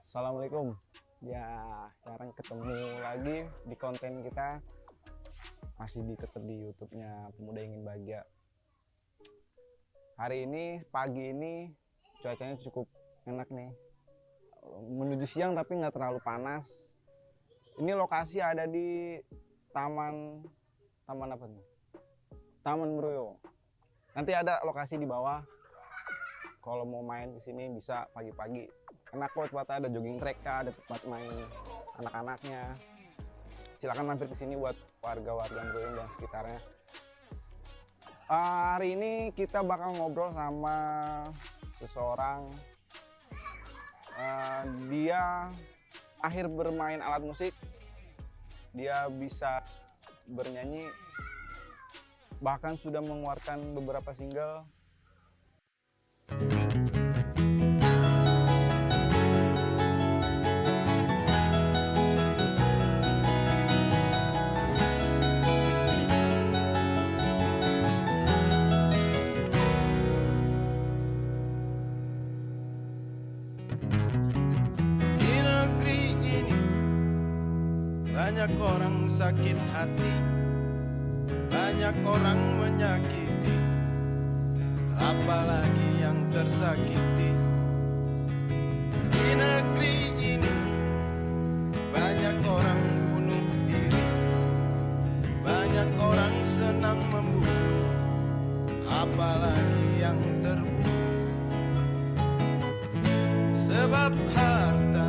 Assalamualaikum. Ya, sekarang ketemu lagi di konten kita masih tetap di YouTube-nya Pemuda Ingin Bahagia. Hari ini pagi ini cuacanya cukup enak nih. Menuju siang tapi nggak terlalu panas. Ini lokasi ada di taman apa nih? Taman Meruyo. Nanti ada lokasi di bawah. Kalau mau main di sini bisa pagi-pagi. Enak kok, tempatnya ada jogging track, ada tempat main anak-anaknya. Silakan mampir ke sini buat warga-warga Meruyo dan sekitarnya. Hari ini kita bakal ngobrol sama seseorang. Dia akhir bermain alat musik, dia bisa bernyanyi, bahkan sudah mengeluarkan beberapa single. Banyak orang sakit hati, banyak orang menyakiti, apalagi yang tersakiti. Di negeri ini banyak orang bunuh diri, banyak orang senang membunuh, apalagi yang terbunuh. Sebab harta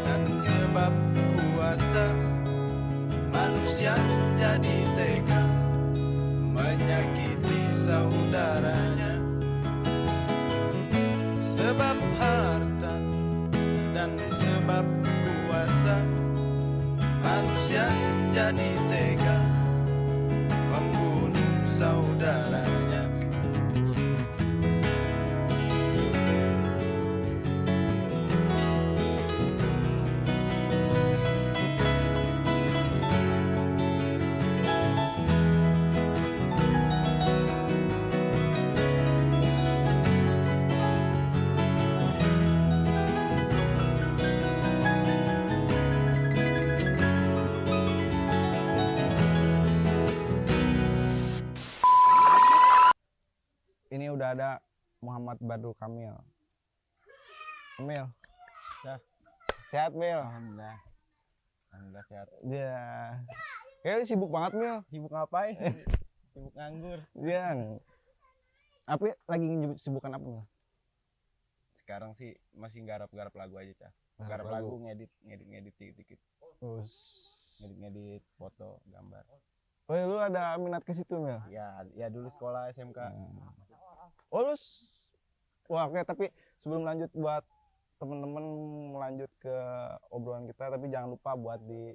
dan sebab kuasa, manusia jadi tega menyakiti saudaranya. Sebab harta dan sebab kuasa, manusia jadi tega membunuh saudaranya. Ini udah ada Muhammad Badrul Kamil. Kamil, Ya. Sehat Mil? Alhamdulillah sehat. Ya, kayaknya sibuk banget Mil. Sibuk ngapain? Sibuk nganggur. Iya. Apa lagi sibukan apa Mil? Sekarang sih masih garap-garap lagu aja, Cah. Garap Garap lagu. lagu, ngedit dikit-dikit. Ngedit foto, gambar. Oh, lu ada minat ke situ Mil? Ya dulu sekolah SMK. Oh, wah oke, tapi sebelum lanjut buat temen-temen melanjut ke obrolan kita, tapi jangan lupa buat di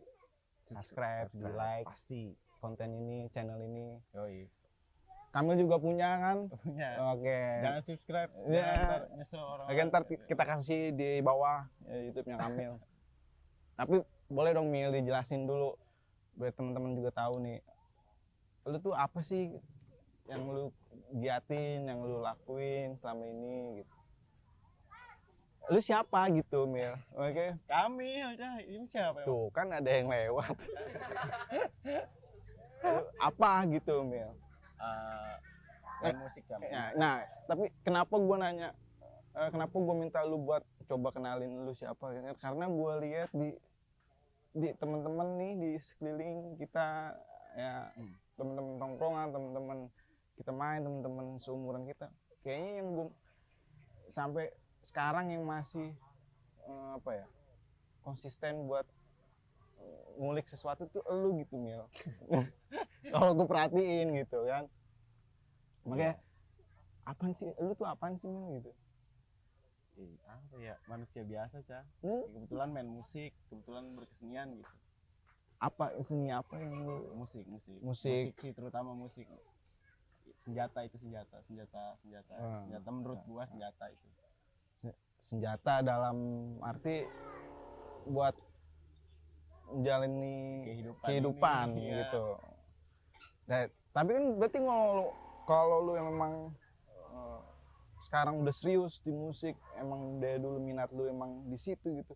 subscribe, di like Pasti. konten ini, channel ini. Yoi. Kamil juga punya kan? Punya. Oke. Jangan subscribe. Ya. Jangan ntar nyesel orang. Oke, ntar kita kasih di bawah YouTube-nya Kamil. Tapi boleh dong Mil dijelasin dulu biar teman-teman juga tahu nih. Lu tuh apa sih yang lu giatin, yang lu lakuin selama ini gitu. Lu siapa gitu Mil? Oke. Kami aja. Ini siapa? Tuh kan ada yang lewat. Lu apa gitu Mil? Main musik kami. Ya, nah, tapi kenapa gua nanya, kenapa gua minta lu buat coba kenalin lu siapa? Karena gua lihat di teman-teman nih di sekeliling kita, ya teman-teman tongkrongan, teman-teman kita main, teman-teman seumuran kita, kayaknya yang gua sampai sekarang yang masih konsisten buat ngulik sesuatu tuh elu gitu Mil. Kalau gue perhatiin gitu kan, makanya apaan sih lu tuh, apaan sih Mil gitu. Apa ya, manusia biasa, Cah. Hmm? Kebetulan main musik, kebetulan berkesenian gitu. Apa seni apa yang lu Musik Musik. sih, terutama musik. Senjata menurut gua senjata itu. senjata dalam arti buat menjalani kehidupan ini, gitu. Nah, tapi kan berarti kalau lu yang memang sekarang udah serius di musik, emang dari dulu minat lu emang di situ gitu.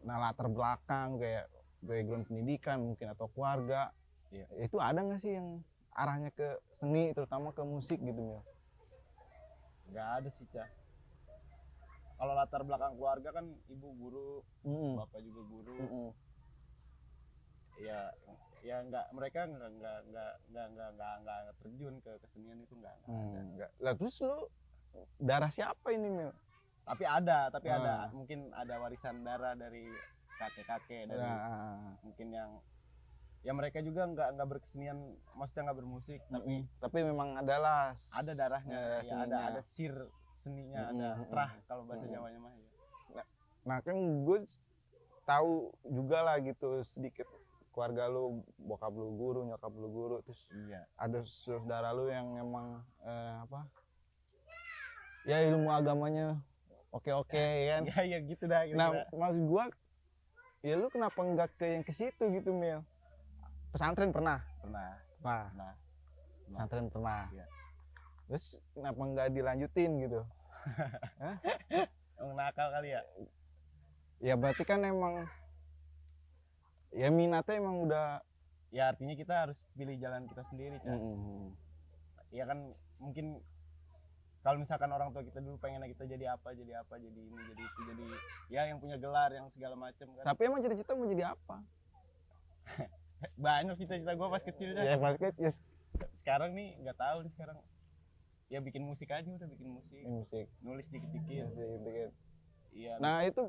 Nah latar belakang kayak background pendidikan mungkin atau keluarga, Iya. itu ada nggak sih yang arahnya ke seni terutama ke musik gitu Mil? Nggak ada sih, Cah. Kalau latar belakang keluarga kan ibu guru, bapak juga guru. Ya nggak, mereka nggak terjun ke kesenian itu nggak ada. Enggak. Lah terus lu darah siapa ini Mil? Tapi ada mungkin ada warisan darah dari kakek-kakek, dari mungkin yang ya mereka juga nggak berkesenian, maksudnya nggak bermusik, tapi memang adalah ada darahnya, ya seninya. ada sir seninya, ada terah kalau bahasa Jawanya mah ya. Nah kan gue tahu juga lah gitu sedikit keluarga lu, bokap lu guru, nyokap lu guru, terus Iya. ada saudara lu yang emang ya ilmu agamanya oke kan. Ya gitu dah. Nah maksud gua ya lu kenapa nggak ke yang ke situ gitu Mil? Pesantren pernah? Pernah. Pesantren pernah. Iya. Terus kenapa nggak dilanjutin gitu? Emang nakal kali ya. Ya berarti kan emang ya minatnya emang udah. Ya artinya kita harus pilih jalan kita sendiri, Cak. Ya kan mungkin kalau misalkan orang tua kita dulu pengen kita jadi apa, jadi ini, jadi itu, jadi ya yang punya gelar, yang segala macam kan. Tapi emang cita-cita mau jadi apa? Banyak cita-cita gue pas kecil, Cak. Ya pas kecil Sekarang nih nggak tahu nih sekarang. Ya bikin musik aja, udah bikin musik. musik. Nulis dikit-dikit. Iya. Nah itu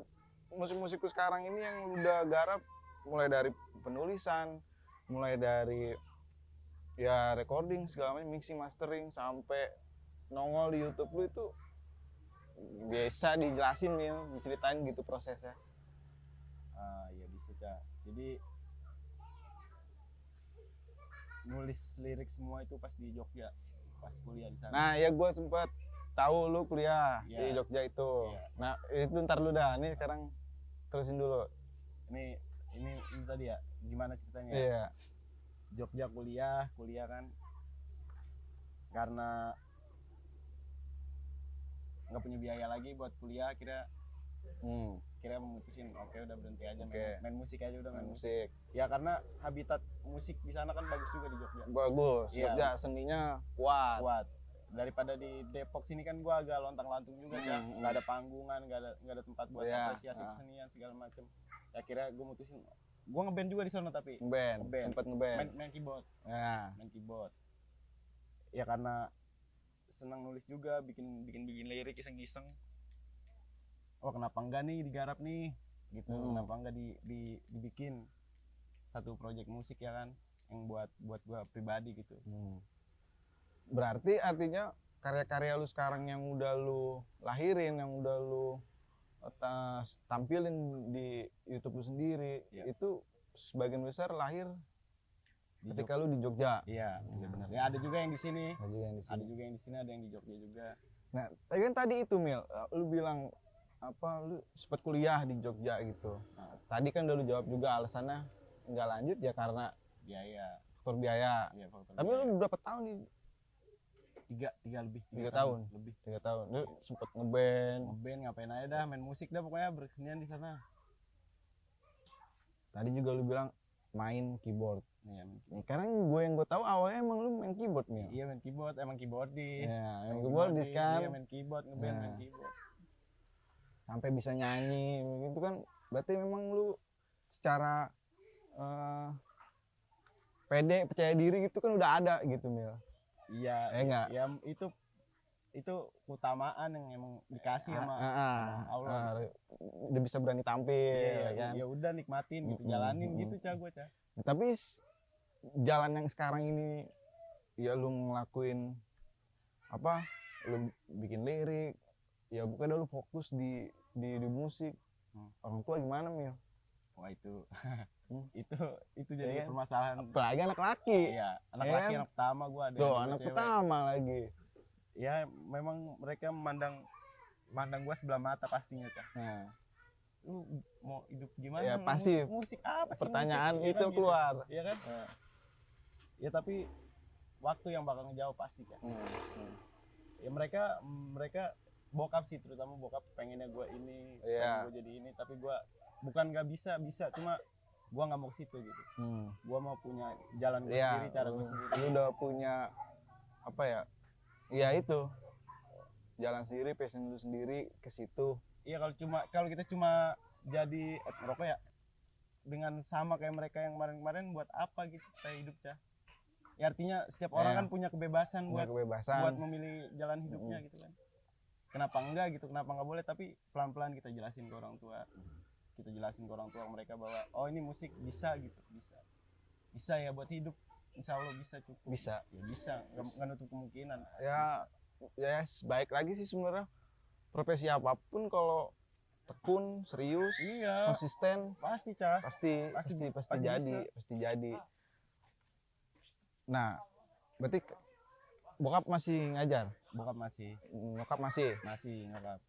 musik-musikku sekarang ini yang udah garap mulai dari penulisan, mulai dari ya recording segala macam, mixing, mastering sampai nongol di YouTube lu itu biasa dijelasin nih, diceritain gitu prosesnya. Ya bisa, Cak. Jadi nulis lirik semua itu pas di Jogja, pas kuliah di sana. Nah ya gue sempat tahu lu kuliah di Iya. Jogja itu. Iya. Nah itu ntar lu dah, nih sekarang terusin dulu. Ini tadi ya, gimana ceritanya? Iya. Jogja kuliah kan, karena nggak punya biaya lagi buat kuliah, kira memutusin oke udah berhenti aja, main musik aja, udah main musik. Ya karena habitat musik di sana kan bagus juga di Jogja. Bagus. Iya. Jogja seninya kuat. Daripada di Depok sini kan gua agak lontang-lantung juga, nggak ada panggungan, nggak ada tempat buat apresiasi kesenian segala macem. Akhirnya gua mutusin, gua ngeband juga di sana, tapi Ngeband. Sempet ngeband. main keyboard. Ya. Main keyboard. Ya karena senang nulis juga, bikin lirik iseng-iseng. Oh kenapa enggak nih digarap nih gitu, kenapa enggak dibikin satu project musik ya kan, yang buat gua pribadi gitu. Berarti artinya karya-karya lu sekarang yang udah lu lahirin, yang udah lu tampilin di YouTube lu sendiri, itu sebagian besar lahir ketika lu di Jogja. Iya, benar. Ya ada juga yang di sini. Ada juga yang di sini. Ada yang di Jogja juga. Nah, tapi kan tadi itu Mil, lu bilang apa, lu sempat kuliah di Jogja gitu. Nah, tadi kan udah lu jawab juga alasannya nggak lanjut ya karena faktor biaya. Iya, faktor Tapi biaya. lu berapa tahun nih? Tiga 3 tahun. lebih. 3 tahun. Lu sempet ngeband. Ngapain aja dah, main musik dah, pokoknya berkesenian di sana. Tadi juga lu bilang main keyboard. Iya, Sekarang yang gue tahu awalnya emang lu main keyboard Mil. Iya, main keyboard, emang keyboardis. Ya, main keyboardis kan. Iya, main keyboard, ngeband, main keyboard. Sampai bisa nyanyi gitu kan, berarti memang lu secara pede, percaya diri gitu kan udah ada gitu Mil. Iya, enggak? Ya itu keutamaan yang emang dikasih sama Allah. Udah bisa berani tampil kan. Ya udah nikmatin gitu, jalanin gitu, Cah, gue, Cah. Tapi jalan yang sekarang ini ya lu ngelakuin apa, lu bikin lirik, ya bukan lu fokus di musik. Orang tua gimana Mil? Wah itu itu jadi kan? permasalahan. Apalagi anak laki. Iya, anak Ya laki, kan? anak pertama gua ada. Tuh, anak pertama lagi. Ya memang mereka memandang gua sebelah mata pastinya, Cah. Nah, Lu mau hidup gimana? ya pasti musik apa sih? pertanyaan musik? itu Kan, keluar. Gitu. Iya kan? Ya tapi waktu yang bakal ngejawab pasti, Cah. ya mereka bokap sih, terutama bokap pengennya gue ini, Iya. pengen gue jadi ini, tapi gue bukan nggak bisa, cuma gue nggak mau ke situ gitu. Gue mau punya jalan gue Iya, sendiri, cara gue sendiri. lu udah punya apa ya? Ya itu. Jalan sendiri, passion lu sendiri ke situ. Iya, kalau kita cuma jadi ngerokok ya dengan sama kayak mereka yang kemarin-kemarin, buat apa gitu kita hidup ya? Ya artinya setiap orang Iya. kan punya kebebasan Punya buat kebebasan. memilih jalan hidupnya gitu kan. Kenapa enggak gitu? Kenapa nggak boleh? Tapi pelan-pelan kita jelasin ke orang tua. Kita jelasin ke orang tua mereka bahwa oh ini musik bisa gitu, bisa ya buat hidup. Insya Allah bisa, cukup. Bisa. Ya bisa, nggak nutup kemungkinan. Ya baik lagi sih sebenarnya, profesi apapun kalau tekun, serius, Iya, konsisten pasti Cah. pasti Pasti jadi. Nah, berarti bokap masih ngajar, Bokap masih nyokap masih. nyokap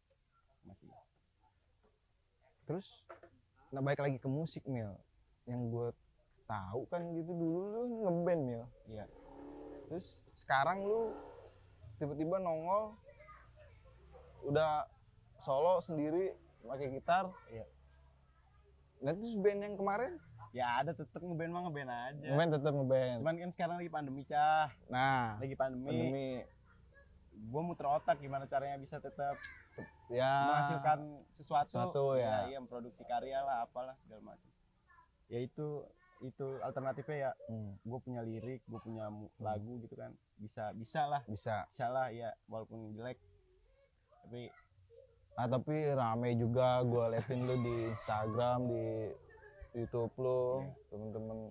masih. Terus nah balik lagi ke musik Mil, yang gue tahu kan gitu dulu lu ngeband Mil. Iya. Terus sekarang lu tiba-tiba nongol udah solo sendiri pakai gitar. Iya. Nah terus band yang kemarin Ya ada, tetep ngeband mah ngeband aja. ngeband tetap ngeband. Cuman kan sekarang lagi pandemi Cah. Nah, Lagi pandemi. pandemi Gue muter otak gimana caranya bisa tetap ya menghasilkan sesuatu ya. iya, memproduksi karya lah, apalah segala macam. Ya itu alternatifnya ya. Gue punya lirik, gue punya lagu gitu kan, bisa lah ya, walaupun jelek tapi tapi rame juga gue liatin lu di Instagram, di YouTube lu, temen-temen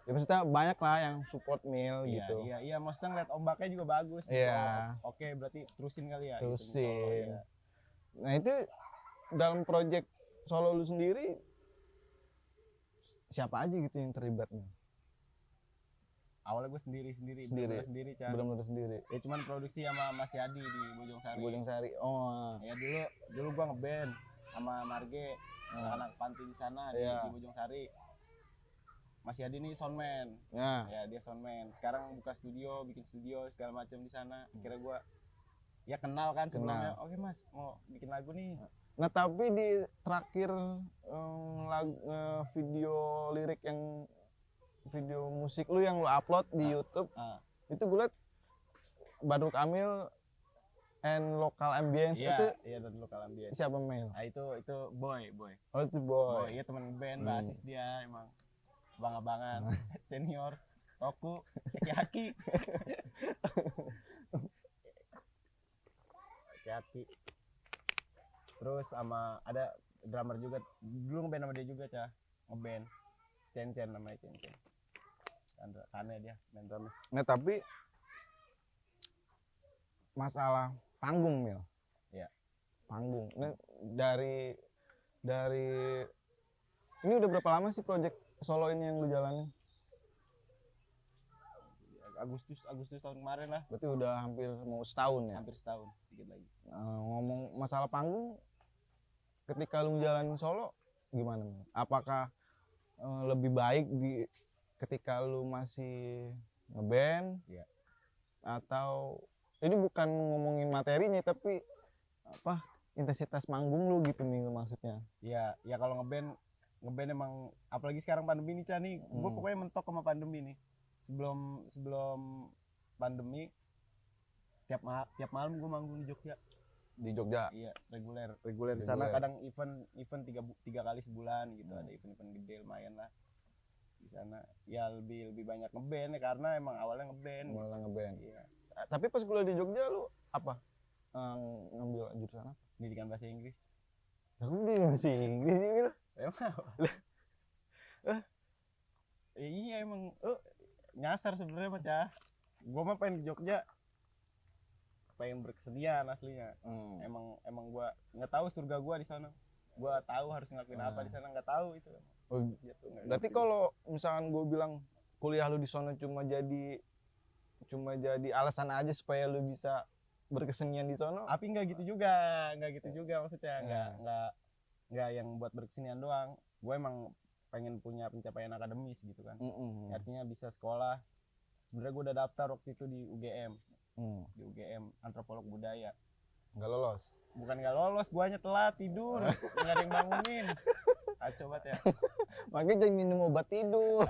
ya maksudnya banyak lah yang support Mil gitu. iya maksudnya ngeliat ombaknya juga bagus gitu. Iya. Oke, berarti terusin kali ya Terusin. gitu. Iya. Nah itu dalam project solo lu sendiri siapa aja gitu yang terlibat Mil? Awalnya gue sendiri Sendiri. Cah. Benar-benar sendiri. Ya cuman produksi sama Mas Yadi di Bojong Sari. Bojong Sari. Oh. Ya dulu gua ngeband sama Marge, anak panti di sana Iya. di Bojong Sari. Mas Yadi nih soundman. Nah, Ya dia soundman. Sekarang buka studio, bikin studio segala macam di sana. Akhirnya gua ya kenal kan sebelumnya. Oke Mas, mau bikin lagu nih. nah tapi di terakhir video lirik yang video musik lu yang lu upload di YouTube itu gue liat Badruk Amil and Local Ambience itu Iya, dan lokal ambience. siapa Mil? Nah itu boy. Oh itu boy. Iya, teman band, basis dia emang abang-abangan, senior, toku, haki-haki. Haki-haki. Terus sama ada drummer juga, dulu ngeband sama dia juga Cah, ngeband Cen namanya Cen. Aneh dia main drumnya. Nah tapi masalah panggung Mil. Iya. Panggung. Nah, dari ini udah berapa lama sih project solo ini yang lu jalanin? Agustus tahun kemarin lah, Berarti udah hampir mau setahun ya. hampir setahun dikit lagi. Ngomong masalah panggung, ketika lu jalanin solo gimana Mil? Apakah lebih baik ketika lu masih ngeband? Iya. Atau ini bukan ngomongin materinya tapi apa intensitas manggung lu gitu Mil maksudnya? Ya kalau ngeband emang apalagi sekarang pandemi nih Cah nih, gue pokoknya mentok sama pandemi nih. Sebelum pandemi tiap malam gue manggung di Jogja. Di Jogja. Iya, reguler di sana. Kadang event tiga kali sebulan gitu. Ada event gede lumayan lah di sana. Ya lebih banyak ngeband ya, karena emang awalnya ngeband. Iya. Tapi pas kuliah di Jogja lu apa? Ngambil jurusan apa? Pendidikan bahasa Inggris. Aku di bahasa Inggris sih Mil. Emang apa? Iya emang nyasar sebenarnya mah Cah. Gua mah pengen di Jogja, pengen berkesenian aslinya. Emang gua nggak tahu surga gua di sana. Gua tahu harus ngelakuin apa di sana, nggak tahu itu. Oh, Gitu, berarti kalau misalkan gue bilang kuliah lu di sana cuma jadi alasan aja supaya lu bisa berkesenian di sana? Tapi nggak gitu juga maksudnya. Nggak yang buat berkesenian doang. Gue emang pengen punya pencapaian akademis gitu kan. Artinya bisa sekolah. Sebenarnya gue udah daftar waktu itu di UGM. di UGM antropolog budaya. Nggak lolos. Bukan nggak lolos, guanya telat tidur, nggak ada yang bangunin. Kacau banget ya. Makanya jangan minum obat tidur.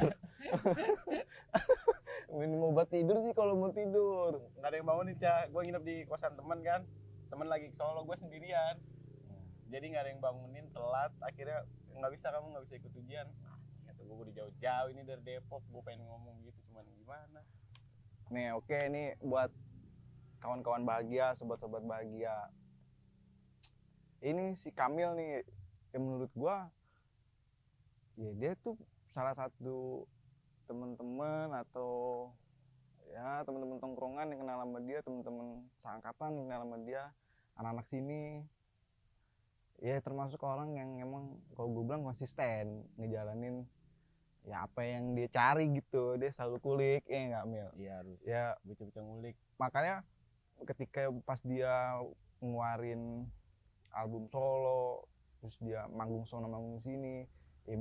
Minum obat tidur sih kalau mau tidur. Nggak ada yang bangunin, Cah. Gue nginep di kosan temen kan, temen lagi ke Solo, gue sendirian. Jadi nggak ada yang bangunin, telat. Akhirnya kamu nggak bisa ikut ujian. Kata gue udah jauh-jauh ini dari Depok, gue pengen ngomong gitu, cuman gimana? Nih oke, ini buat kawan-kawan bahagia, sobat-sobat bahagia. Ini si Kamil nih, yang menurut gua ya dia tuh salah satu teman-teman atau ya teman-teman tongkrongan yang kenal sama dia, teman-teman seangkatan yang kenal sama dia, anak-anak sini. Ya termasuk orang yang emang kalau gue bilang konsisten ngejalanin ya apa yang dia cari gitu. Dia selalu kulik, nggak Mil? Iya harus. Ya Bocah-bocah ngulik. makanya ketika pas dia ngeluarin album solo, terus dia manggung sono manggung sini, ya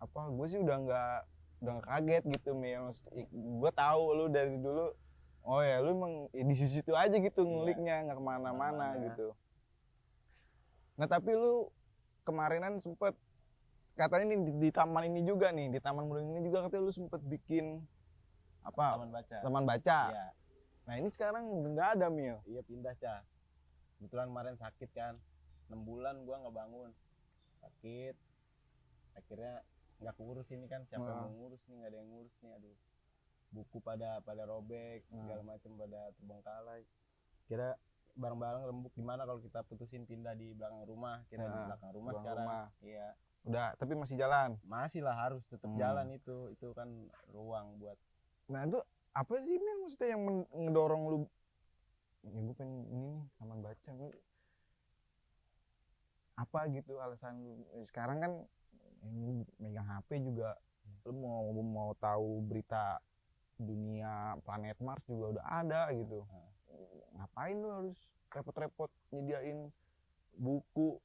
apa gue sih udah nggak kaget gitu Mil. Gue tahu lu dari dulu, oh ya lu emang ya di situ aja gitu nguliknya, nggak kemana-mana gitu. Nah tapi lu kemarinan sempet katanya nih di taman ini juga nih, di Taman Murung ini juga katanya lu sempet bikin apa? Taman baca. Iya. Nah ini sekarang nggak ada Mil. Iya pindah, Cah. Kebetulan kemarin sakit kan, 6 bulan gua nggak bangun, sakit. Akhirnya nggak keurus ini kan, siapa yang mau ngurus nih, nggak ada yang ngurus nih, aduh. Buku pada robek, segala macam pada terbengkalai. Kira barang-barang rembuk gimana kalau kita putusin pindah di belakang rumah, di belakang rumah sekarang. Iya. Udah, tapi masih jalan. Masih lah, harus tetap jalan itu kan ruang buat. Nah itu apa sih Mil maksudnya yang ngedorong lu? Ya gue pengen ini nih taman baca. Apa gitu alasan lu? Sekarang kan ini megang HP juga, lu mau tahu berita dunia planet Mars juga udah ada gitu. Ngapain lu harus repot-repot nyediain buku?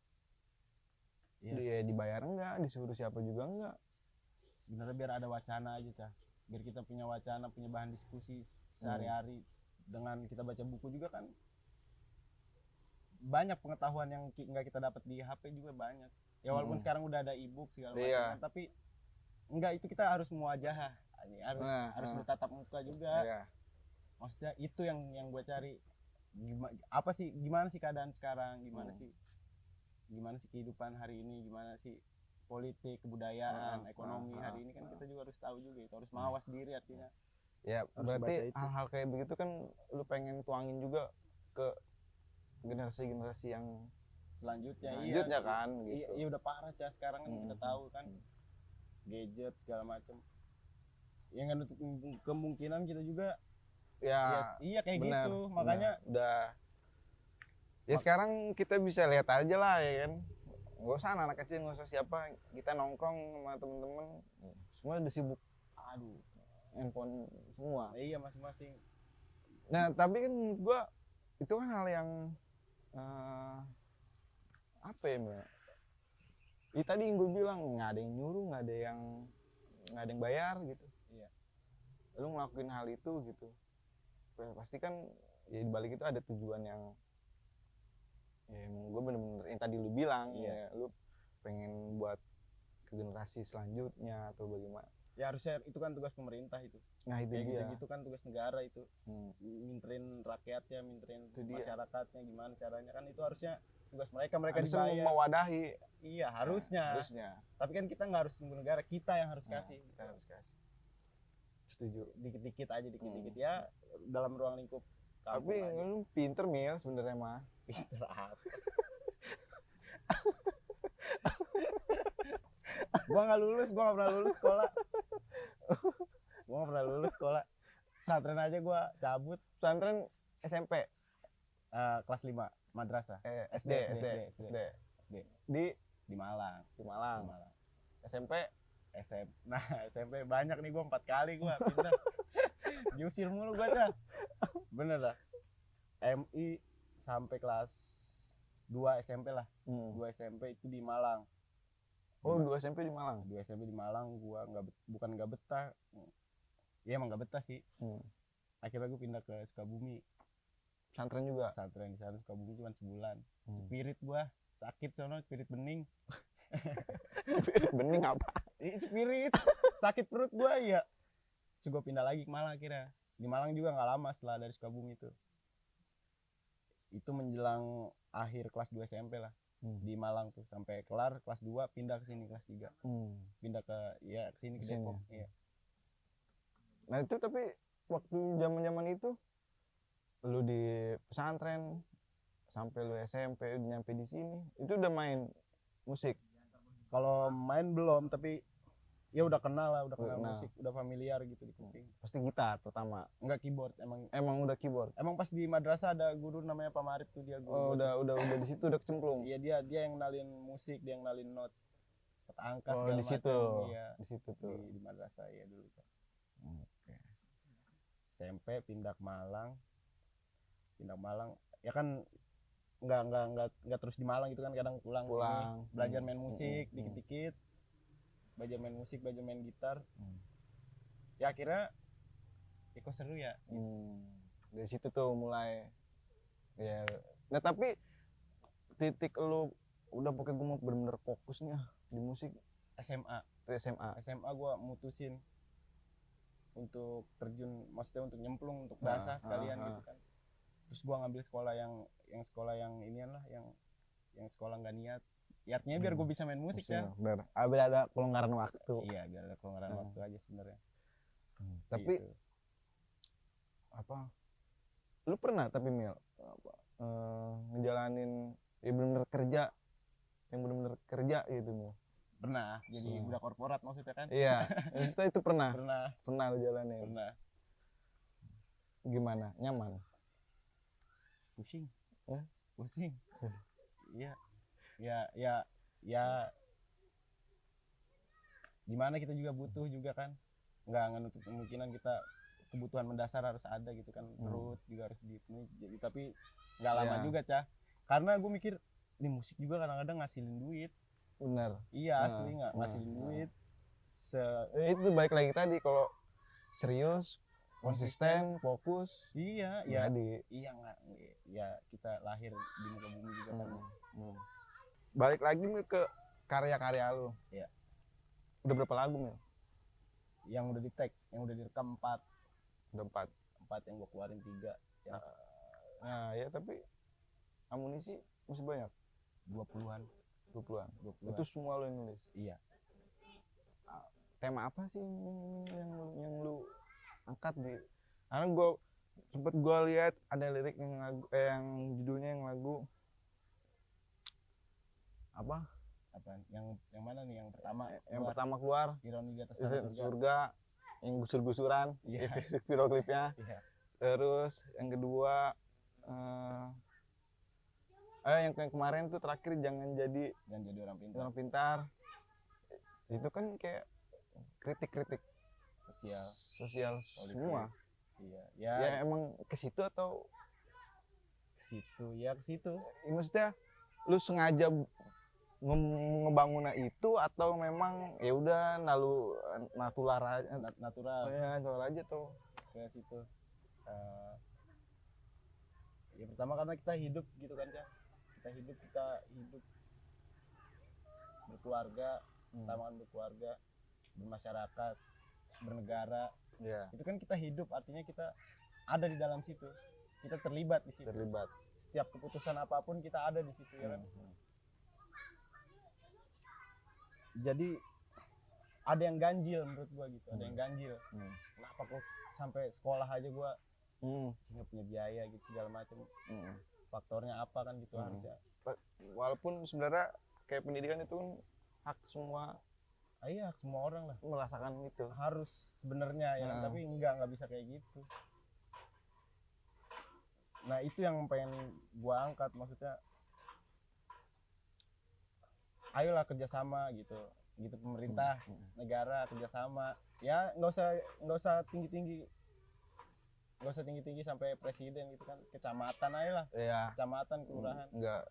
Dia dibayar enggak, disuruh siapa juga enggak. Sebenarnya biar ada wacana aja, Cah. Biar kita punya wacana, punya bahan diskusi sehari-hari. Dengan kita baca buku juga kan banyak pengetahuan yang nggak kita dapat di HP juga banyak. Ya walaupun sekarang udah ada e-book segala macam, tapi enggak, itu kita harus muwajahah. Harus bertatap muka juga. Maksudnya itu yang gue cari. Gimana sih keadaan sekarang, gimana sih kehidupan hari ini, gimana sih politik, kebudayaan, ekonomi hari ini kan kita juga harus tahu juga itu, harus mawas diri artinya. Ya berarti hal-hal kayak begitu kan lu pengen tuangin juga ke generasi-generasi yang selanjutnya kan gitu. Iya udah parah, Cah, sekarang kan kita tahu kan gadget segala macam. Yang nggak nutup kemungkinan kita juga iya kayak bener, gitu. Makanya udah ya sekarang kita bisa lihat aja lah ya kan, nggak usah anak kecil, nggak usah siapa, kita nongkrong sama temen-temen semua udah sibuk handphone semua. Iya masing-masing. Nah tapi kan menurut gua itu kan hal yang apa ya Mbak? Tadi yang gue bilang nggak ada yang nyuruh, nggak ada yang bayar gitu. Iya. Lu ngelakuin hal itu gitu, pasti kan ya dibalik itu ada tujuan yang ya emang gue bener-bener yang tadi lu bilang ya lu pengen buat ke generasi selanjutnya atau bagaimana. Ya harusnya itu kan tugas pemerintah itu. Nah itu dia. Gitu kan tugas negara itu. Minterin rakyatnya, minterin masyarakatnya gimana caranya, kan itu harusnya tugas mereka dibayar. Mewadahi. Iya harusnya. Tapi kan kita nggak harus nunggu negara, kita yang harus kasih. Kita harus kasih. Setuju. Dikit-dikit aja, dikit-dikit ya dalam ruang lingkup. Tapi lu pinter Mil sebenarnya mah. Pinter apa? Gua nggak pernah lulus sekolah. Pesantren aja gua cabut. Pesantren SMP. Kelas 5 madrasah. SD. Di Malang. SMP. Nah SMP banyak nih, gua 4 kali gua pindah. Diusir mulu gua, Cah. Bener lah. MI sampai kelas 2 SMP lah. 2 SMP itu di Malang. Oh, 2 SMP di Malang. 2 SMP di Malang, gua bukan nggak betah. Iya emang nggak betah sih. akhirnya gue pindah ke Sukabumi, Pesantren juga. pesantren di sana Sukabumi cuma sebulan. Hmm. Spirit gua sakit sono, spirit bening. Bening apa? Spirit sakit perut gua ya. Terus gua pindah lagi ke Malang akhirnya. Di Malang juga nggak lama setelah dari Sukabumi itu. Itu menjelang akhir kelas 2 SMP lah. Di Malang tuh sampai kelar kelas 2 pindah ke sini kelas 3. Pindah ke ke sini ke Kesini. Depok. Iya. Nah itu tapi waktu zaman itu lu di pesantren sampai lu SMP nyampe di sini itu udah main musik. Kalau main belum, tapi ya udah kenal lah, udah kenal Kenal. musik, udah familiar gitu di kuping. Pasti gitar pertama. Enggak keyboard, Emang udah keyboard. emang pas di madrasah ada guru namanya Pak Marip tuh, dia Oh, guru. udah di situ udah kecemplung. Iya, dia yang ngenalin musik, dia yang ngenalin not angka Oh, segala di situ. macam. Iya, Di situ tuh. di madrasah ya dulu kan. Oke. SMP pindah ke Malang. Ya kan nggak terus di Malang gitu kan, kadang pulang Pulang. sini, belajar main musik Hmm. dikit-dikit. Belajar main musik, belajar main gitar. Hmm. Ya akhirnya kok seru ya. Dari situ tuh mulai ya. Nah tapi titik lu udah pokoknya gue mau bener-bener fokusnya di musik SMA. itu SMA. SMA gue mutusin untuk terjun, maksudnya untuk nyemplung, untuk Nah, basah sekalian ah. gitu kan. Terus gue ngambil sekolah yang sekolah yang inian lah, yang sekolah nggak niat. Ya artinya biar gue bisa main musik ya. Bener. Biar ada kelonggaran waktu. Iya, biar ada kelonggaran waktu aja sebenarnya. Tapi Gitu. apa? Lu pernah tapi Mil ngejalanin ya bener-bener kerja yang bener-bener kerja gitu Mil? Pernah jadi budak korporat maksudnya kan? Iya. Maksudnya itu pernah Pernah lu jalanin. pernah Gimana? Nyaman? pusing. Hah? Pusing. Iya. Ya gimana, kita juga butuh juga kan, nggak nutup kemungkinan kita kebutuhan mendasar harus ada gitu kan. Perut juga harus dipenuhi. Jadi tapi nggak lama Iya. juga Cah, karena gue mikir di musik juga kadang-kadang ngasilin duit. Bener. Iya, Nah, asli nggak ngasilin nah. duit. Itu baik lagi tadi kalau serius, konsisten, fokus. Iya, ya Jadi iya nggak, ya kita lahir di muka bumi juga kan. balik lagi Mil ke karya-karya lu. Iya. Udah berapa lagu Mil? Yang udah di tag, yang udah direkam 4 Udah 4. yang gue keluarin 3, yang Nah ya tapi amunisi masih banyak. 20-an. 20-an. 20-an. Itu semua lo yang nulis. Iya. Tema apa sih yang lu angkat di? Karena sempet gue lihat ada lirik yang judulnya yang lagu apa? Yang mana nih yang pertama? Yang pertama keluar Ironi di atas tanah surga. surga, yang gusur-gusuran, Iya. video klipnya. Iya. Terus yang kedua yang kemarin tuh terakhir jangan jadi Dan jadi orang pintar. orang pintar. Itu kan kayak kritik sosial politik. semua. Iya. Ya emang ke situ atau Ke situ. maksudnya lu sengaja ngebangunnya itu atau memang ya udah natural aja Natural ya natural aja tuh. ke situ. Ya pertama karena kita hidup gitu kan Cah. Kita hidup berkeluarga, pertama kan berkeluarga, bermasyarakat, bernegara. Iya. Itu kan kita hidup, artinya kita ada di dalam situ, kita terlibat di situ. Terlibat. Setiap keputusan apapun kita ada di situ ya kan. Jadi ada yang ganjil menurut gua gitu, ada yang ganjil. Kenapa kok sampai sekolah aja gua nggak punya biaya gitu segala macam. Faktornya apa kan gitu harusnya. Walaupun sebenarnya kayak pendidikan itu kan hak semua. Iya, semua orang lah Merasakan itu. harus sebenarnya ya kan? Tapi nggak bisa kayak gitu. Nah itu yang pengen gua angkat, maksudnya ayolah kerjasama gitu pemerintah, negara kerjasama. Ya nggak usah tinggi sampai presiden gitu kan, kecamatan aja lah, Iya. kecamatan, kelurahan. Enggak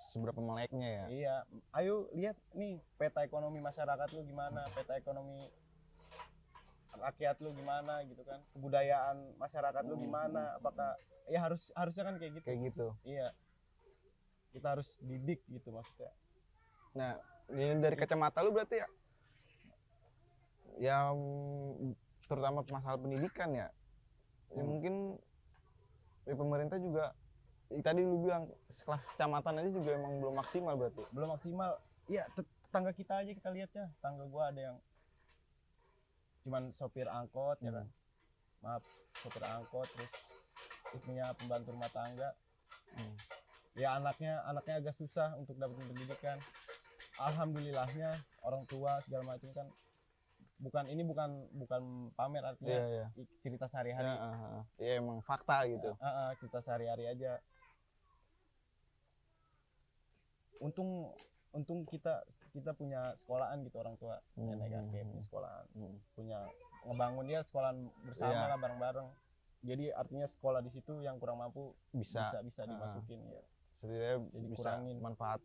seberapa meleknya ya. Iya, ayo lihat nih peta ekonomi masyarakat lu gimana, peta ekonomi rakyat lu gimana gitu kan, kebudayaan masyarakat lu gimana, apakah ya harusnya kan kayak gitu. Kayak gitu. Iya, kita harus didik gitu maksudnya. Nah, ini dari kacamata lu berarti ya, yang terutama masalah pendidikan ya, ya mungkin ya pemerintah juga tadi lu bilang kelas kecamatan aja juga emang belum maksimal berarti. Belum maksimal. Iya, tetangga kita aja kita lihatnya, tetangga gua ada yang cuman sopir angkot ya kan, maaf, sopir angkot, terus istrinya pembantu rumah tangga. Ya anaknya agak susah untuk dapetin pendidikan. Alhamdulillahnya orang tua segala macam kan, bukan pamer, artinya Iya. cerita sehari-hari. Ya emang fakta gitu. Cerita sehari-hari aja. Untung kita punya sekolahan gitu, orang tua nenek kakek punya sekolahan, punya ngebangun ya sekolahan bersama lah, bareng-bareng. Jadi artinya sekolah di situ yang kurang mampu bisa dimasukin ya. Setidaknya Jadi bisa kurangin manfaat.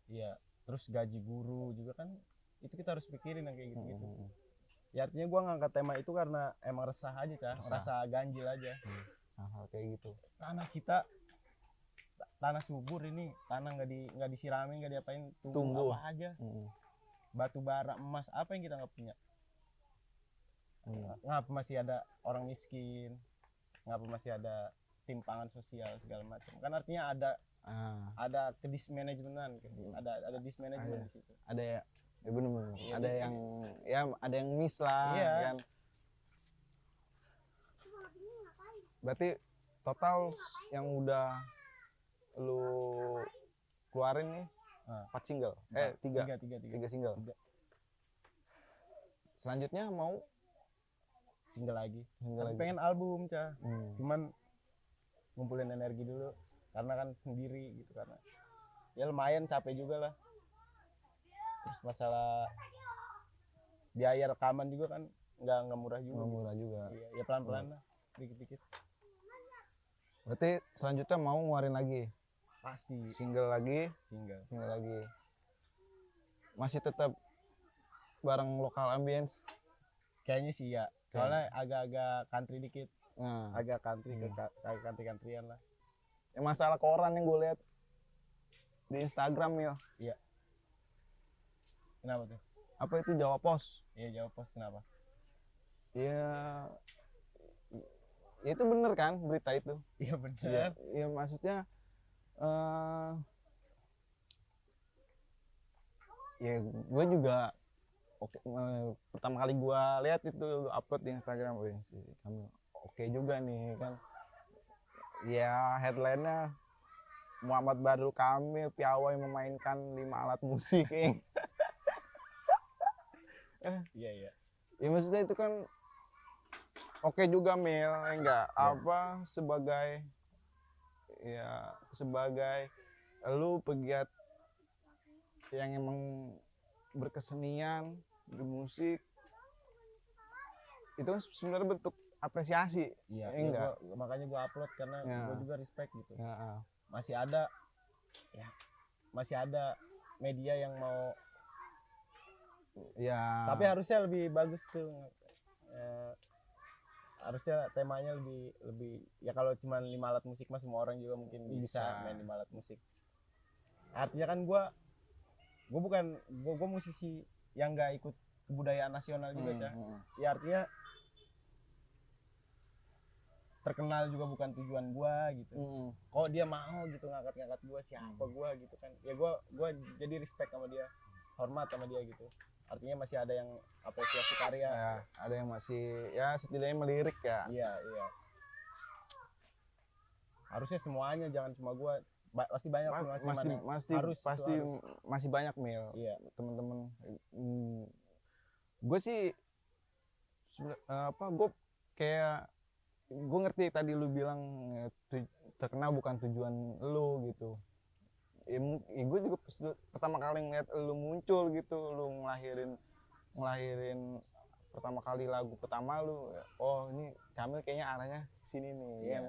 Iya. Terus gaji guru juga kan, itu kita harus pikirin yang kayak gitu-gitu. Ya artinya gua ngangkat tema itu karena emang resah aja, rasa ganjil aja. Hal kayak gitu. Tanah kita tanah subur ini, tanah nggak disiramin, nggak diapain, tumbuh apa aja. Batu bara, emas, apa yang kita nggak punya? Ngapa masih ada orang miskin? Ngapa masih ada timpangan sosial segala macam? Kan artinya ada kedismanajemenan, ada dismanajemen di situ. Ada ya bener-bener. Iya, Ada yang ya ada yang miss lah. Iya. Kan. Berarti total yang udah lu keluarin nih 4 single, 3 single. Selanjutnya mau single lagi. lagi. Pengen album, cuman ngumpulin energi dulu, karena kan sendiri gitu, karena ya lumayan capek juga lah. Terus masalah biaya rekaman juga kan nggak murah juga. Nggak murah juga. Iya, ya pelan-pelan lah, dikit-dikit. Berarti selanjutnya mau ngeluarin lagi Pasti single lagi. Masih tetap bareng lokal ambience. kayaknya sih ya, soalnya agak-agak country dikit. Nah, Agak country, agak country-countryan lah. yang masalah koran yang gue lihat di Instagram ya. Iya. Kenapa tuh? Apa itu Jawa Pos? Iya, Jawa Pos, kenapa? Ya itu bener kan berita itu? Iya bener. Ya maksudnya ya gue juga pertama kali gue lihat itu upload di Instagram, si Kamil oke juga nih kan. Ya headline-nya Muhammad Badrul Kamil piawai memainkan 5 alat musik. Iya. Ya maksudnya itu kan oke juga Mil, enggak apa sebagai lu pegiat yang emang berkesenian, bermusik, itu kan sebenarnya bentuk apresiasi. Iya, enggak. Makanya gua upload karena gua juga respect gitu. Ya. Masih ada media yang mau, Ya. tapi harusnya lebih bagus tuh. Harusnya temanya lebih ya, kalau cuma 5 alat musik mah semua orang juga mungkin bisa main 5 alat musik. Artinya kan gua musisi yang nggak ikut kebudayaan nasional juga, Ya artinya terkenal juga bukan tujuan gua gitu. Kok dia mau gitu ngangkat gua, siapa gua gitu kan. Ya gua jadi respect sama dia, hormat sama dia gitu. Artinya masih ada yang apresiasi karya. Ya, ada yang masih ya setidaknya melirik ya. Iya. Harusnya semuanya, jangan cuma gua. Pasti banyak Pasti masih banyak Mil. Iya. Temen-temen. Gue sih gue kayak gue ngerti tadi lu bilang terkenal bukan tujuan lu gitu. Gue juga pertama kali ngeliat lu muncul gitu, lu ngelahirin pertama kali lagu pertama lu, oh ini Kamil kayaknya arahnya sini nih.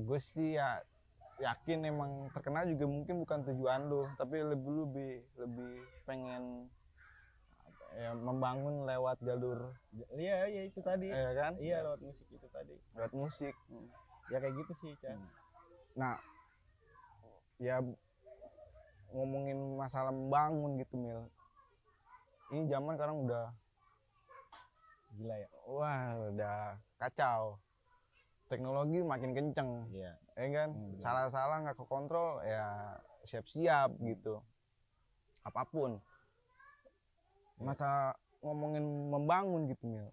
Gue sih ya yakin emang terkenal juga mungkin bukan tujuan lu, tapi lebih pengen ya membangun lewat jalur Iya itu tadi. ya kan Iya lewat musik itu tadi. lewat musik. Ya kayak gitu sih, Cah. Nah ya ngomongin masalah membangun gitu Mil, ini zaman sekarang udah Gila ya. wah udah kacau, teknologi makin kenceng Iya. ya kan. Bener. Salah-salah nggak kekontrol ya siap-siap gitu apapun. Masa ngomongin membangun gitu Mil,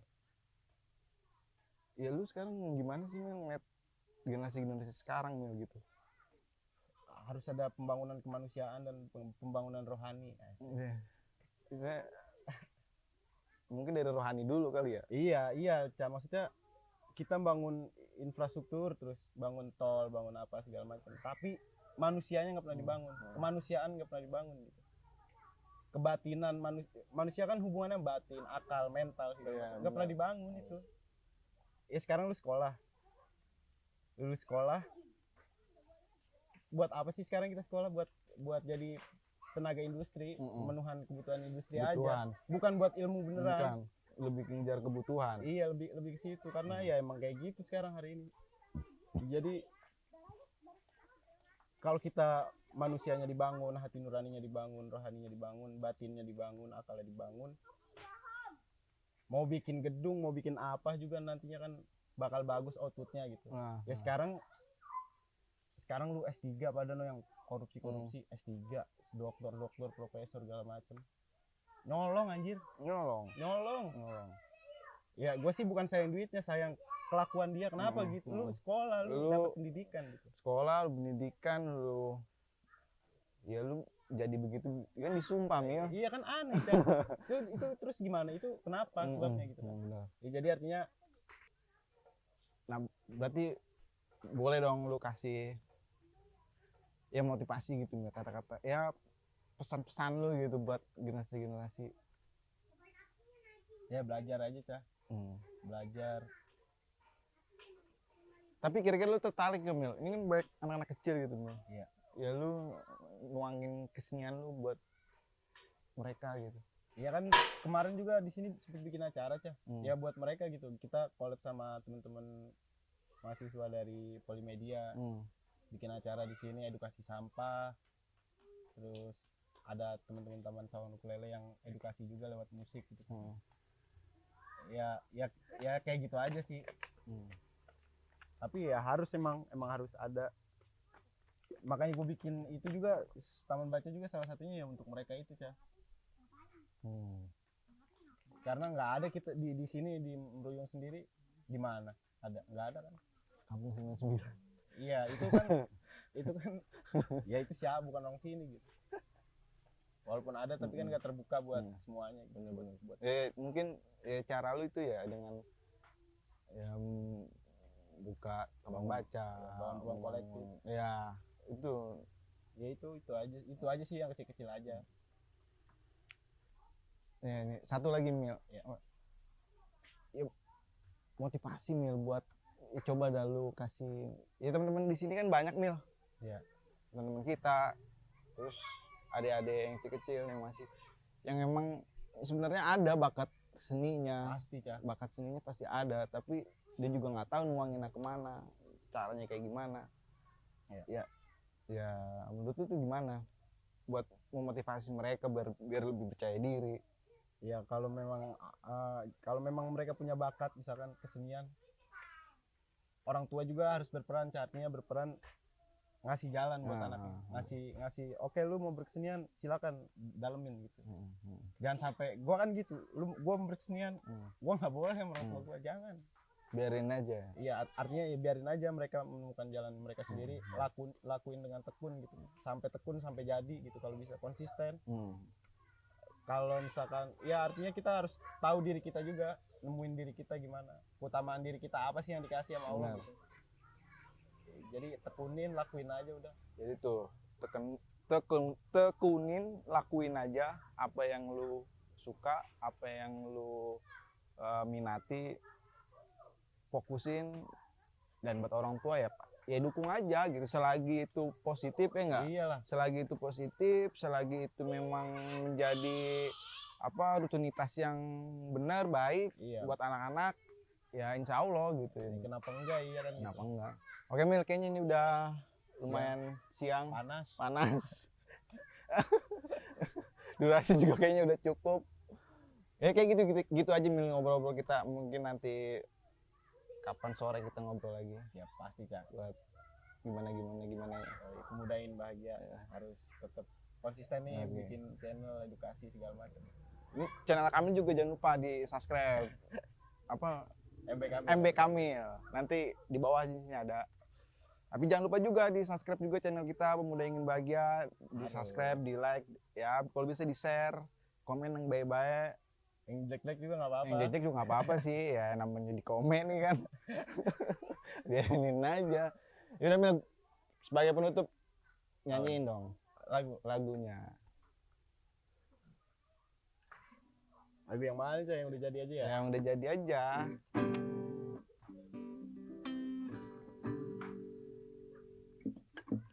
ya lu sekarang gimana sih Mil ngeliat generasi sekarang Mil gitu? Harus ada pembangunan kemanusiaan dan pembangunan rohani. Iya. Mungkin dari rohani dulu kali ya. Iya, Cah. Maksudnya kita bangun infrastruktur, terus bangun tol, bangun apa segala macam. Tapi manusianya nggak pernah dibangun, kemanusiaan nggak pernah dibangun gitu. Kebatinan manusia kan hubungannya batin, akal, mental segala Iya, macam. Nggak pernah dibangun itu. Ya sekarang lu sekolah, lulus sekolah, buat apa sih sekarang kita sekolah? Buat jadi tenaga industri, memenuhi kebutuhan industri Kebutuhan. aja, bukan buat ilmu beneran. Bukan, lebih ngejar kebutuhan. Iya, lebih ke situ karena ya emang kayak gitu sekarang hari ini. Jadi kalau kita manusianya dibangun, hati nuraninya dibangun, rohaninya dibangun, batinnya dibangun, akalnya dibangun, mau bikin gedung, mau bikin apa juga nantinya kan bakal bagus outputnya gitu. Ya sekarang lu S3 padahal yang korupsi S3, dokter, profesor segala macem. Nyolong anjir, nyolong. Ya gue sih bukan sayang duitnya, sayang kelakuan dia. Kenapa gitu? Lu sekolah, lu dapat pendidikan gitu. Sekolah, lu pendidikan, lu ya lu jadi begitu kan disumpah Mil. Iya kan aneh kan. itu terus gimana? Itu kenapa sebabnya gitu kan? Ya, jadi artinya Nah berarti boleh dong lu kasih ya motivasi gitu Mil, kata-kata ya pesan-pesan lu gitu buat generasi-generasi. ya belajar aja Cah. Belajar. Tapi kira-kira lu tertarik gak Mil? Ini kan banyak anak-anak kecil gitu Mil. Iya. Ya lu nuangin kesenian lu buat mereka gitu. Ya kan kemarin juga di sini sempat bikin acara Cah. Ya buat mereka gitu. Kita collab sama teman-teman mahasiswa dari Polimedia. Bikin acara di sini edukasi sampah. Terus ada teman-teman Taman Sawan Ukulele yang edukasi juga lewat musik gitu. Ya kayak gitu aja sih. Tapi ya harus emang harus ada. Makanya gue bikin itu juga, taman baca juga salah satunya ya untuk mereka itu Cah. Karena nggak ada kita di sini di Meruyung sendiri, di mana ada, nggak ada kan. Kampung 99. Iya itu kan ya itu siapa, bukan orang sini gitu. Walaupun ada tapi kan nggak terbuka buat semuanya gitu. Bener-bener. Mungkin cara lu itu ya dengan ya buka tabang baca, bangun ruang kolektif. Ya itu. Ya itu aja sih yang kecil-kecil aja. Ya, ini satu lagi Mil. Ya. Ya, motivasi Mil buat ya, coba dah lu kasih ya teman-teman di sini kan banyak Mil. Iya. Teman-teman kita, terus adik-adik yang kecil yang masih yang emang sebenarnya ada bakat seninya. Pasti Cah. Bakat seninya pasti ada, tapi dia juga nggak tahu nuanginnya kemana, caranya kayak gimana. Ya menurut lu tuh gimana buat memotivasi mereka biar lebih percaya diri? Ya kalau memang mereka punya bakat misalkan kesenian, orang tua juga harus berperan, artinya berperan ngasih jalan buat anaknya, ngasih oke lu mau berkesenian silakan dalemin gitu. Jangan sampai gua kan gitu, gua mau berkesenian gua nggak boleh sama orang tua gua, jangan, biarin aja. Iya artinya ya biarin aja mereka menemukan jalan mereka sendiri, lakuin dengan tekun gitu, sampai jadi gitu, kalau bisa konsisten. Kalau misalkan ya artinya kita harus tahu diri kita juga, nemuin diri kita gimana, keutamaan diri kita apa sih yang dikasih sama Allah gitu. Jadi tekunin, lakuin aja udah. Jadi tuh tekunin, lakuin aja apa yang lu suka, apa yang lu minati, fokusin. Dan buat orang tua ya dukung aja gitu, selagi itu positif ya enggak? Iyalah. Selagi itu positif, selagi itu memang menjadi apa rutinitas yang benar baik Iya. buat anak-anak, ya insya Allah gitu. Kenapa enggak iya kan? Kenapa gitu. enggak? Oke Mil, kayaknya ini udah lumayan siang, Panas. panas. Durasi juga kayaknya udah cukup. Ya kayak gitu aja Mil, ngobrol-ngobrol kita. Mungkin nanti kapan sore kita ngobrol lagi Siap pasti Cak. buat gimana. Kemudahin bahagia harus tetap konsisten nih Oke. bikin channel edukasi segala macam. Ini channel kami juga jangan lupa di subscribe. Apa MB Kamil. Nanti di bawah sini ada. Tapi jangan lupa juga di subscribe juga channel kita Pemuda Ingin Bahagia, di subscribe, di like, ya kalau bisa di share, komen yang baik-baik. Yang jelek-jelek juga nggak apa-apa. Yang jelek juga nggak apa-apa sih, ya namanya di komen nih kan. Biarin aja. Yaudah Mil, sebagai penutup nyanyiin dong lagunya. Lagu yang mana Cak, yang udah jadi aja ya? Yang udah jadi aja.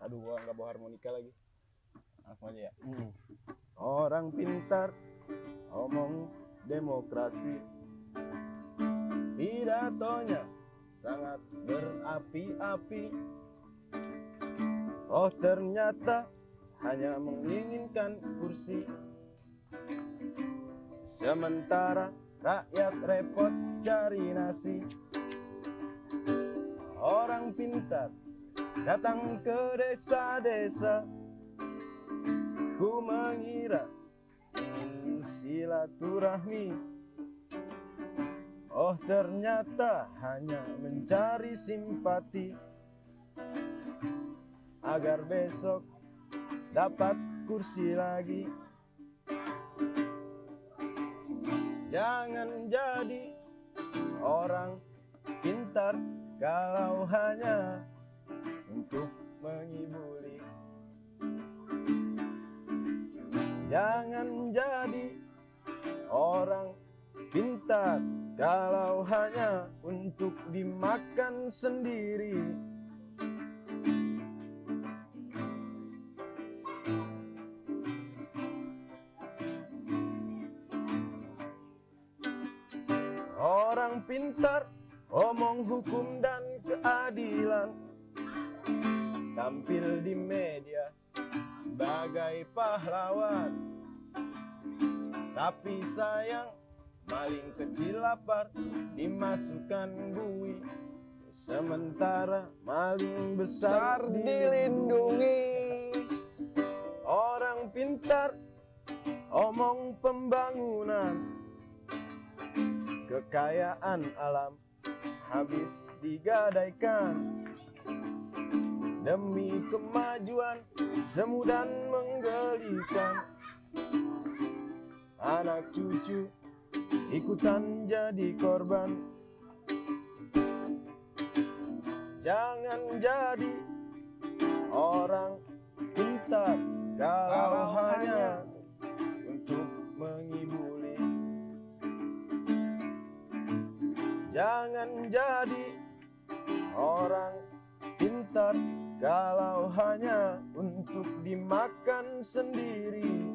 Aduh, gua nggak bawa harmonika lagi. Langsung aja ya. Hmm. Orang pintar omong demokrasi, pidatonya sangat berapi-api. Oh ternyata hanya menginginkan kursi, sementara rakyat repot cari nasi. Orang pintar datang ke desa-desa, ku mengira ingin silaturahmi. Oh ternyata hanya mencari simpati, agar besok dapat kursi lagi. Jangan jadi orang pintar kalau hanya untuk mengibuli. Jangan jadi orang pintar kalau hanya untuk dimakan sendiri. Orang pintar omong hukum dan keadilan, tampil di media sebagai pahlawan. Tapi sayang, maling kecil lapar dimasukkan bui, sementara maling besar dilindungi. Orang pintar omong pembangunan, kekayaan alam habis digadaikan. Demi kemajuan semu dan menggelikan, anak cucu ikutan jadi korban. Jangan jadi orang pintar kalau hanya untuk mengibuli. Jangan jadi orang pintar kalau hanya untuk dimakan sendiri.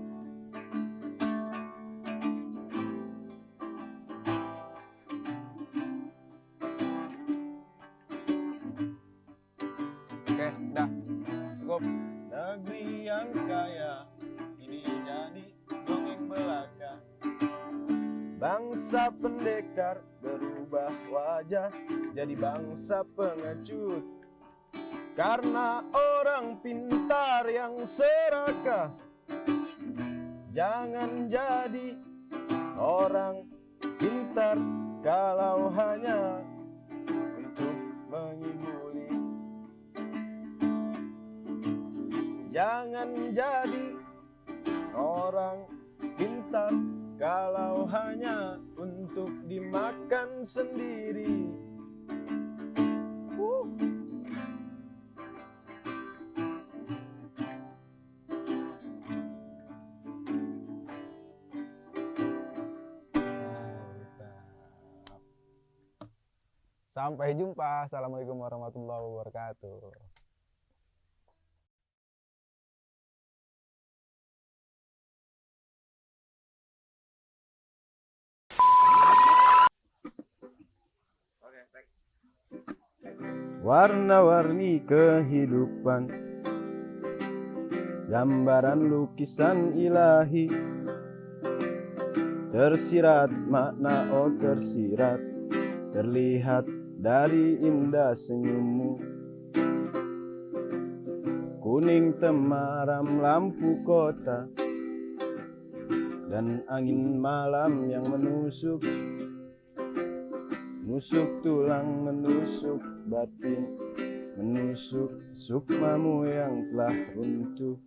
Oke, udah cukup. Negeri yang kaya ini jadi dongeng belaka. Bangsa pendekar berubah wajah jadi bangsa pengecut, karena orang pintar yang serakah. Jangan jadi orang pintar kalau hanya untuk mengibuli. Jangan jadi orang pintar kalau hanya untuk dimakan sendiri. Sampai jumpa. Assalamualaikum warahmatullahi wabarakatuh. warna-warni kehidupan, gambaran lukisan ilahi, tersirat makna oh tersirat, terlihat dari indah senyummu. Kuning temaram lampu kota dan angin malam yang menusuk, menusuk tulang, menusuk batin, menusuk sukmamu yang telah runtuh.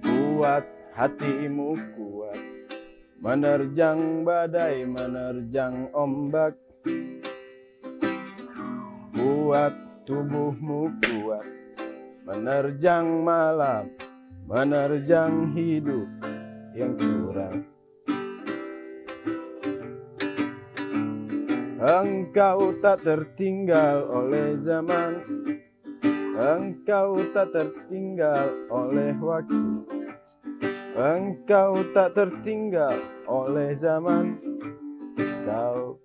Kuat hatimu kuat, menerjang badai, menerjang ombak. Kuat tubuhmu kuat, menerjang malam, menerjang hidup yang curang. Engkau tak tertinggal oleh zaman, engkau tak tertinggal oleh waktu, engkau tak tertinggal oleh zaman. Kau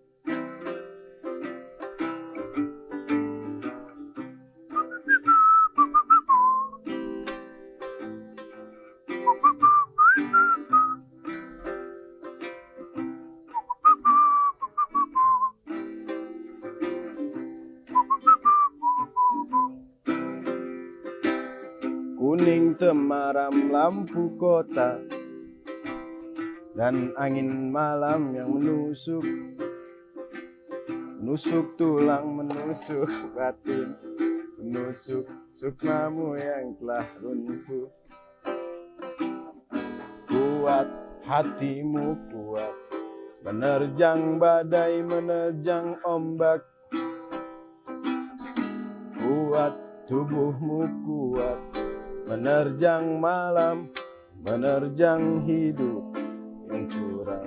kuning temaram lampu kota dan angin malam yang menusuk, menusuk tulang, menusuk batin, menusuk sukmamu yang telah runtuh. Kuat hatimu kuat, menerjang badai, menerjang ombak. Kuat tubuhmu kuat, menerjang malam, menerjang hidup yang curang.